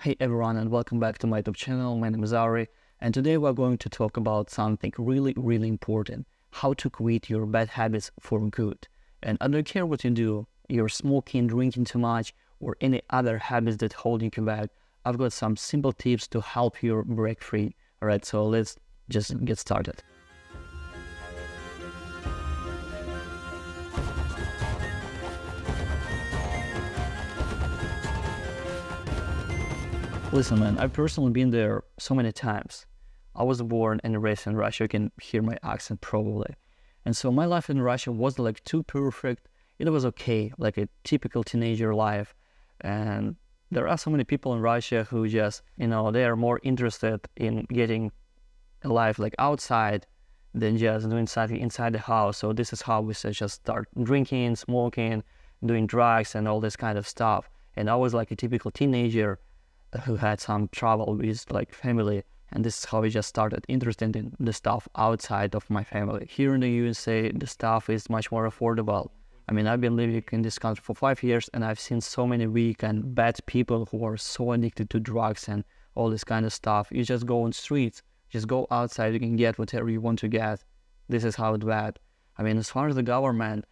Hey everyone, and welcome back to my YouTube channel. My name is Ari, and today we're going to talk about something really important: how to quit your bad habits for good. And I don't care what you do, you're smoking, drinking too much, or any other habits that holding you back. I've got some simple tips to help you break free. Alright, so let's just get started. Listen, man, I've personally been there so many times. I was born and raised in Russia. You can hear my accent probably. And so my life in Russia wasn't like too perfect. It was okay, like a typical teenager life. And there are so many people in Russia who just, they are more interested in getting a life like outside than just doing something inside the house. So this is how we just start drinking, smoking, doing drugs and all this kind of stuff. And I was like a typical teenager who had some trouble with like family, and this is how I just started interested in the stuff outside of my family. Here in the USA, the stuff is much more affordable. I mean, I've been living in this country for 5 years, and I've seen so many weak and bad people who are so addicted to drugs and all this kind of stuff. You just go on streets, just go outside, you can get whatever you want to get. This is how it's bad. I mean, as far as the government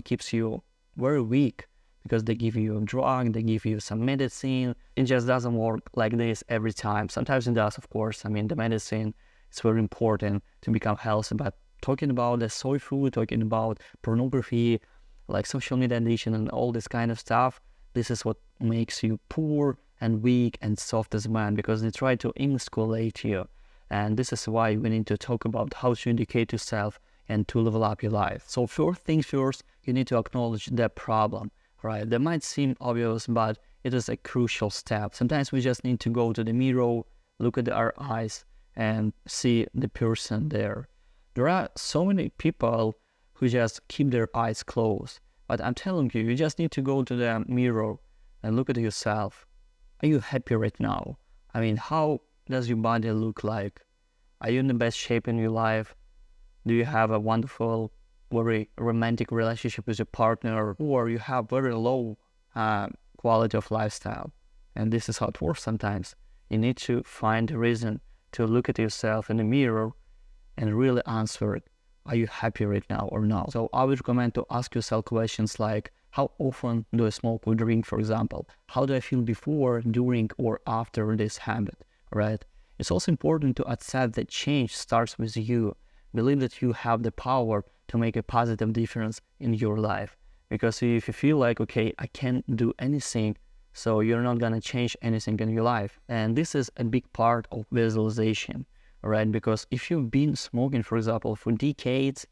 keeps you very weak, because they give you a drug, they give you some medicine. It just doesn't work like this every time. Sometimes it does, of course. I mean, the medicine is very important to become healthy, but talking about the soy food, talking about pornography, like social media addiction and all this kind of stuff, this is what makes you poor and weak and soft as a man, because they try to emasculate you. And this is why we need to talk about how to educate yourself and to level up your life. So first things first, you need to acknowledge the problem. Right, that might seem obvious, but it is a crucial step. Sometimes we just need to go to the mirror, look at our eyes, and see the person there. There are so many people who just keep their eyes closed. But I'm telling you, you just need to go to the mirror and look at yourself. Are you happy right now? I mean, how does your body look like? Are you in the best shape in your life? Do you have a wonderful, very romantic relationship with your partner, or you have very low quality of lifestyle? And this is how it works sometimes. You need to find a reason to look at yourself in the mirror and really answer it. Are you happy right now or not? So I would recommend to ask yourself questions like, how often do I smoke or drink, for example? How do I feel before, during, or after this habit, right? It's also important to accept that change starts with you. Believe that you have the power to make a positive difference in your life. Because if you feel like, okay, I can't do anything, so you're not gonna change anything in your life. And this is a big part of visualization, right? Because if you've been smoking, for example, for decades,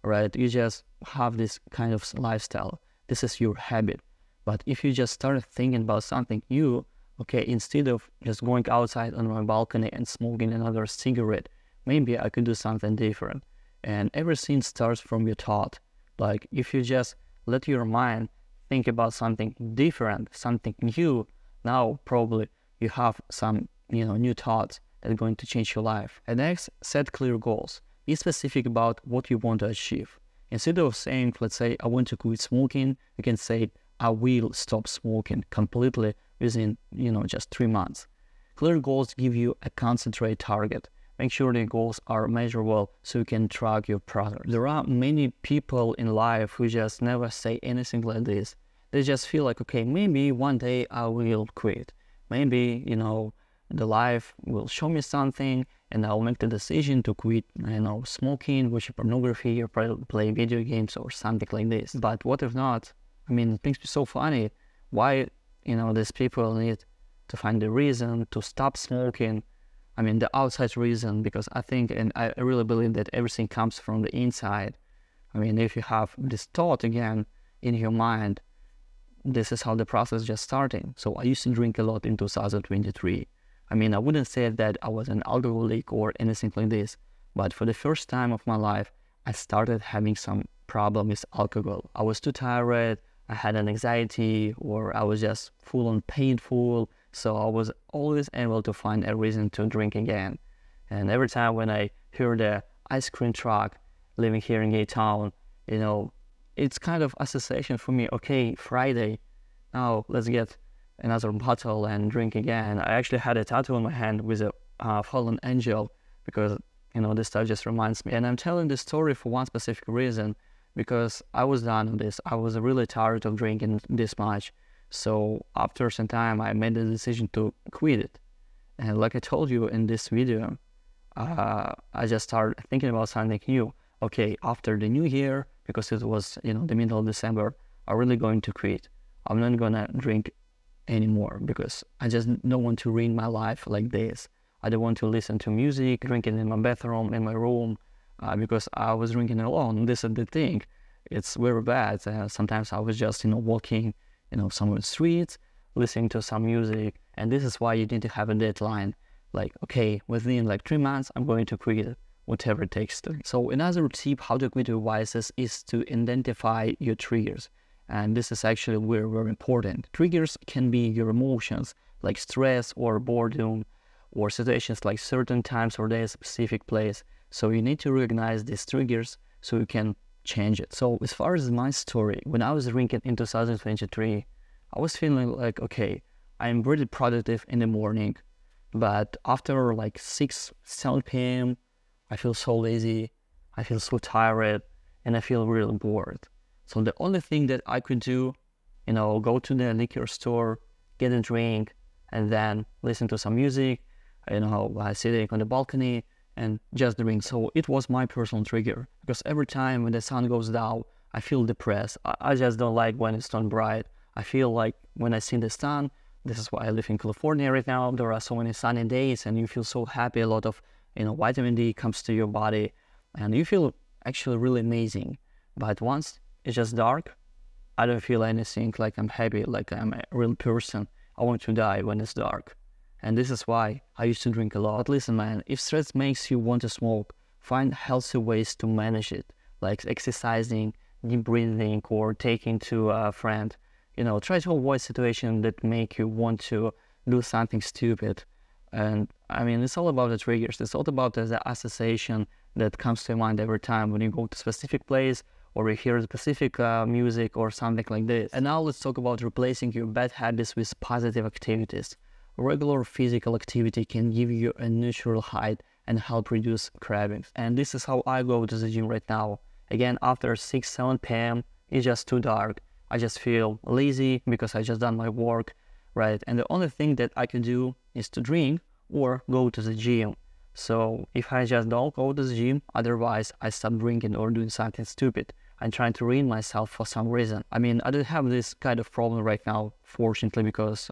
right, you just have this kind of lifestyle. This is your habit. But if you just start thinking about something new, okay, instead of just going outside on my balcony and smoking another cigarette, maybe I could do something different. And everything starts from your thought. Like if you just let your mind think about something different, something new, now probably you have some, new thoughts that are going to change your life. And next, set clear goals. Be specific about what you want to achieve. Instead of saying, let's say, I want to quit smoking, you can say, I will stop smoking completely within, just 3 months. Clear goals give you a concentrated target. Make sure the goals are measurable so you can track your progress. There are many people in life who just never say anything like this. They just feel like, okay, maybe one day I will quit. Maybe, the life will show me something and I'll make the decision to quit, smoking, watching pornography, or play video games or something like this. But what if not? I mean, it makes me so funny. Why, these people need to find a reason to stop smoking. I mean, the outside reason, because I think, and I really believe that everything comes from the inside. I mean, if you have this thought again in your mind, this is how the process is just starting. So I used to drink a lot in 2023. I mean, I wouldn't say that I was an alcoholic or anything like this, but for the first time of my life, I started having some problem with alcohol. I was too tired, I had an anxiety, or I was just full on painful. So I was always able to find a reason to drink again. And every time when I hear the ice cream truck living here in A-Town, it's kind of association for me. Okay, Friday, now let's get another bottle and drink again. I actually had a tattoo on my hand with a fallen angel because, this stuff just reminds me. And I'm telling this story for one specific reason, because I was done with this. I was really tired of drinking this much. So after some time, I made the decision to quit it. And like I told you in this video, I just started thinking about something new. Okay, after the new year, because it was, the middle of December, I'm really going to quit. I'm not gonna drink anymore because I just don't want to ruin my life like this. I don't want to listen to music, drinking in my bathroom, in my room, because I was drinking alone. This is the thing. It's very bad. Sometimes I was just, walking, somewhere in the streets, listening to some music. And this is why you need to have a deadline. Like, okay, within like 3 months, I'm going to quit it, whatever it takes to. So another tip how to quit your vices is to identify your triggers. And this is actually very, very important. Triggers can be your emotions, like stress or boredom, or situations like certain times or days, specific place. So you need to recognize these triggers so you can change it. So as far as my story, when I was drinking in 2023, I was feeling like, okay, I'm really productive in the morning, but after like 6, 7 p.m., I feel so lazy, I feel so tired, and I feel really bored. So the only thing that I could do, go to the liquor store, get a drink, and then listen to some music, sitting on the balcony and just drink. So it was my personal trigger, because every time when the sun goes down, I feel depressed. I just don't like when it's too bright. I feel like when I see the sun, this is why I live in California right now, there are so many sunny days and you feel so happy. A lot of, vitamin D comes to your body and you feel actually really amazing. But once it's just dark, I don't feel anything like I'm happy, like I'm a real person. I want to die when it's dark. And this is why I used to drink a lot. But listen, man, if stress makes you want to smoke, find healthy ways to manage it, like exercising, deep breathing, or taking to a friend. Try to avoid situations that make you want to do something stupid. And I mean, it's all about the triggers. It's all about the association that comes to your mind every time when you go to a specific place or you hear specific music or something like this. And now let's talk about replacing your bad habits with positive activities. Regular physical activity can give you a natural high and help reduce cravings. And this is how I go to the gym right now. Again, after 6, 7 p.m., it's just too dark. I just feel lazy because I just done my work, right? And the only thing that I can do is to drink or go to the gym. So if I just don't go to the gym, otherwise I stop drinking or doing something stupid. I'm trying to ruin myself for some reason. I mean, I don't have this kind of problem right now, fortunately, because,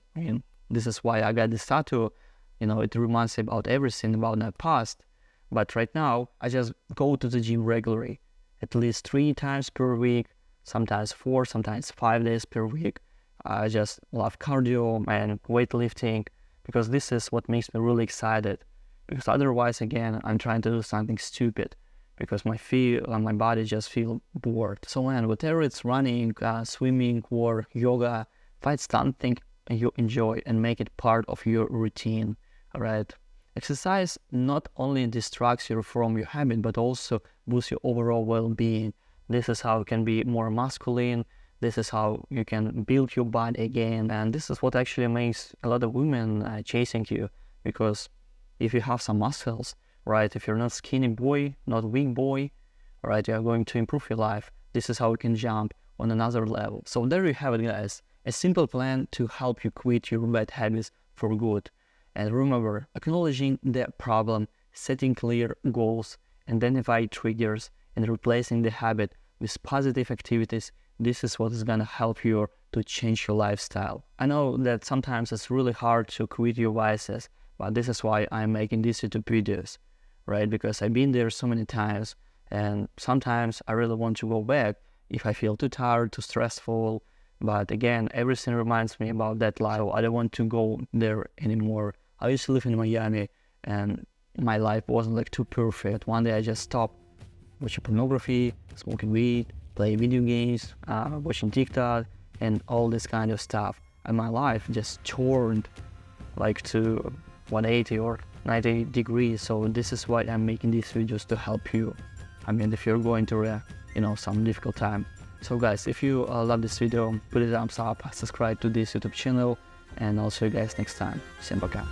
this is why I got this tattoo. It reminds me about everything about my past. But right now, I just go to the gym regularly, at least 3 times per week, sometimes 4, sometimes 5 days per week. I just love cardio and weightlifting because this is what makes me really excited. Because otherwise, again, I'm trying to do something stupid because my body just feel bored. So man, whatever it's running, swimming or yoga, find something you enjoy and make it part of your routine, all right? Exercise not only distracts you from your habit, but also boosts your overall well-being. This is how you can be more masculine. This is how you can build your body again. And this is what actually makes a lot of women chasing you. Because if you have some muscles, right, if you're not skinny boy, not weak boy, right, you're going to improve your life. This is how you can jump on another level. So there you have it, guys. A simple plan to help you quit your bad habits for good. And remember, acknowledging the problem, setting clear goals, identify triggers, and replacing the habit with positive activities, this is what is going to help you to change your lifestyle. I know that sometimes it's really hard to quit your vices, but this is why I'm making these YouTube videos, right? Because I've been there so many times, and sometimes I really want to go back if I feel too tired, too stressful. But again, everything reminds me about that life. I don't want to go there anymore. I used to live in Miami and my life wasn't like too perfect. One day I just stopped watching pornography, smoking weed, playing video games, watching TikTok and all this kind of stuff. And my life just turned like to 180 or 90 degrees. So this is why I'm making these videos to help you. I mean, if you're going through some difficult time. So guys, if you love this video, put a thumbs up, subscribe to this YouTube channel, and I'll see you guys next time. Всем пока.